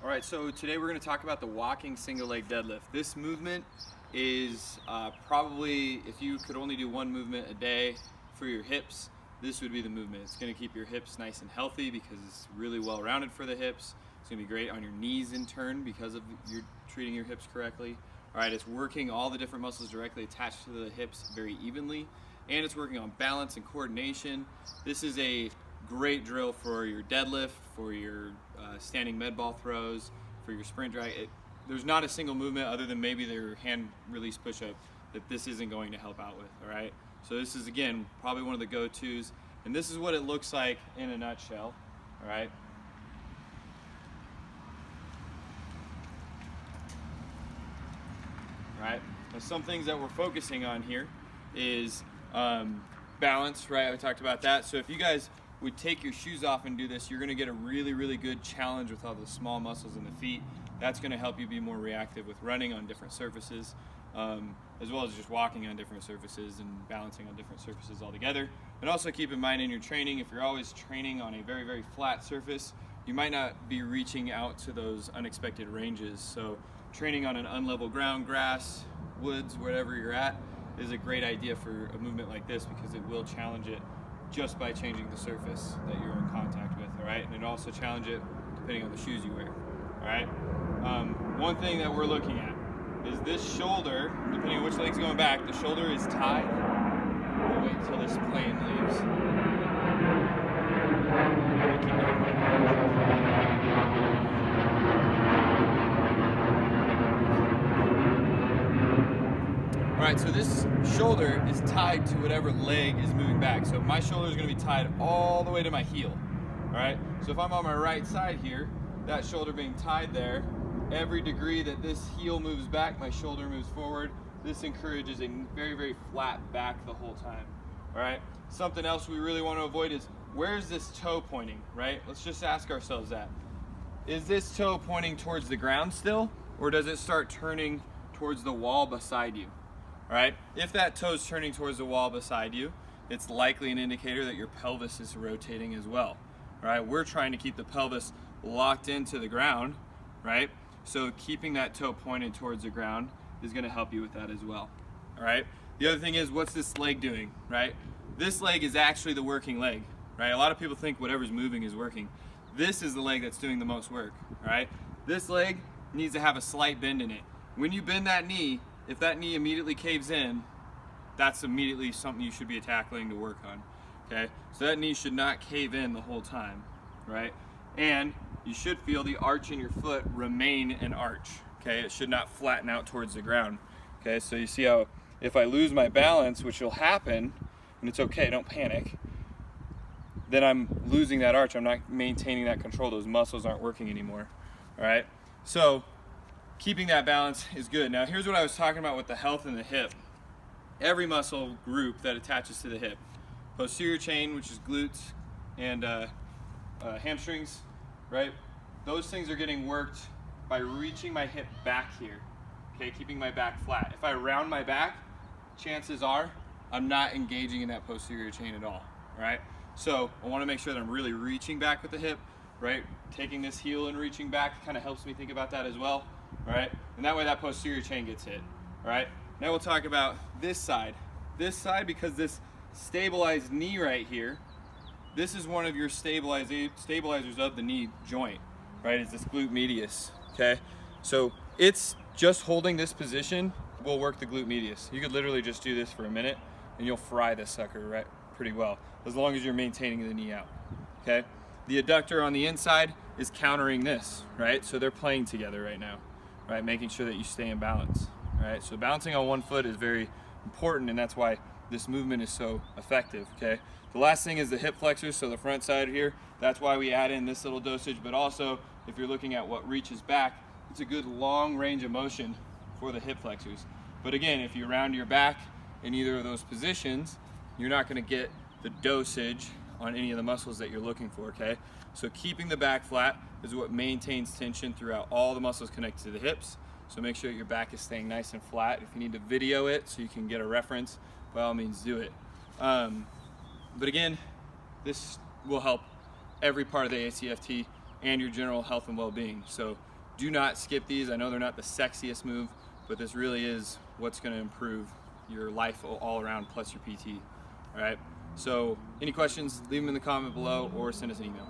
All right, so today we're going to talk about the walking single leg deadlift. This movement is probably, if you could only do one movement a day for your hips, this would be the movement. It's going to keep your hips nice and healthy because it's really well rounded for the hips. It's going to be great on your knees in turn because of you're treating your hips correctly. All right, it's working all the different muscles directly attached to the hips very evenly, and it's working on balance and coordination. This is a great drill for your deadlift, for your standing med ball throws, for your sprint drag. There's not a single movement other than maybe their hand release push-up that this isn't going to help out with, all right? So this is, again, probably one of the go-tos, and this is what it looks like in a nutshell, all right? All right, now some things that we're focusing on here is balance, right? I talked about that. So if you guys would take your shoes off and do this, you're gonna get a really, really good challenge with all the small muscles in the feet. That's gonna help you be more reactive with running on different surfaces, as well as just walking on different surfaces and balancing on different surfaces altogether. And also keep in mind in your training, if you're always training on a very, very flat surface, you might not be reaching out to those unexpected ranges. So training on an unlevel ground, grass, woods, wherever you're at, is a great idea for a movement like this because it will challenge it just by changing the surface that you're in contact with, all right? And it also challenge it depending on the shoes you wear, all right? One thing that we're looking at is this shoulder, depending on which leg's going back, the shoulder is tied. We'll wait until this plane leaves. All right, so this shoulder is tied to whatever leg is moving back. So my shoulder is going to be tied all the way to my heel. All right, so if I'm on my right side here, that shoulder being tied there, every degree that this heel moves back, my shoulder moves forward. This encourages a very, very flat back the whole time. All right, something else we really want to avoid is where's this toe pointing, right? Let's just ask ourselves that. Is this toe pointing towards the ground still, or does it start turning towards the wall beside you? All right, if that toe's turning towards the wall beside you, it's likely an indicator that your pelvis is rotating as well. All right, we're trying to keep the pelvis locked into the ground, right? So keeping that toe pointed towards the ground is gonna help you with that as well. All right, the other thing is, what's this leg doing, right? This leg is actually the working leg, right? A lot of people think whatever's moving is working. This is the leg that's doing the most work, all right? This leg needs to have a slight bend in it. When you bend that knee, if that knee immediately caves in, that's immediately something you should be tackling to work on, okay? So that knee should not cave in the whole time, right? And you should feel the arch in your foot remain an arch, okay? It should not flatten out towards the ground, okay? So you see how if I lose my balance, which will happen, and it's okay, don't panic, then I'm losing that arch. I'm not maintaining that control. Those muscles aren't working anymore, all right? So keeping that balance is good. Now here's what I was talking about with the health in the hip. Every muscle group that attaches to the hip, posterior chain, which is glutes, and hamstrings, right? Those things are getting worked by reaching my hip back here, okay? Keeping my back flat. If I round my back, chances are I'm not engaging in that posterior chain at all, right? So I wanna make sure that I'm really reaching back with the hip, right? Taking this heel and reaching back kind of helps me think about that as well. All right, and that way that posterior chain gets hit. All right, now we'll talk about this side. This side, because this stabilized knee right here, this is one of your stabilizers of the knee joint, right? Is this glute medius, okay? So it's just holding this position will work the glute medius. You could literally just do this for a minute and you'll fry this sucker right pretty well, as long as you're maintaining the knee out, okay? The adductor on the inside is countering this, right? So they're playing together right now. Right, making sure that you stay in balance. All right, so balancing on one foot is very important, and that's why this movement is so effective. Okay, the last thing is the hip flexors, so the front side here. That's why we add in this little dosage. But also, if you're looking at what reaches back, it's a good long range of motion for the hip flexors. But again, if you round your back in either of those positions, you're not going to get the dosage on any of the muscles that you're looking for. Okay, so keeping the back flat is what maintains tension throughout all the muscles connected to the hips. So make sure your back is staying nice and flat. If you need to video it so you can get a reference, by all means do it. But again, this will help every part of the ACFT and your general health and well-being. So do not skip these. I know they're not the sexiest move, but this really is what's going to improve your life all around, plus your PT. All right. So any questions, leave them in the comment below or send us an email.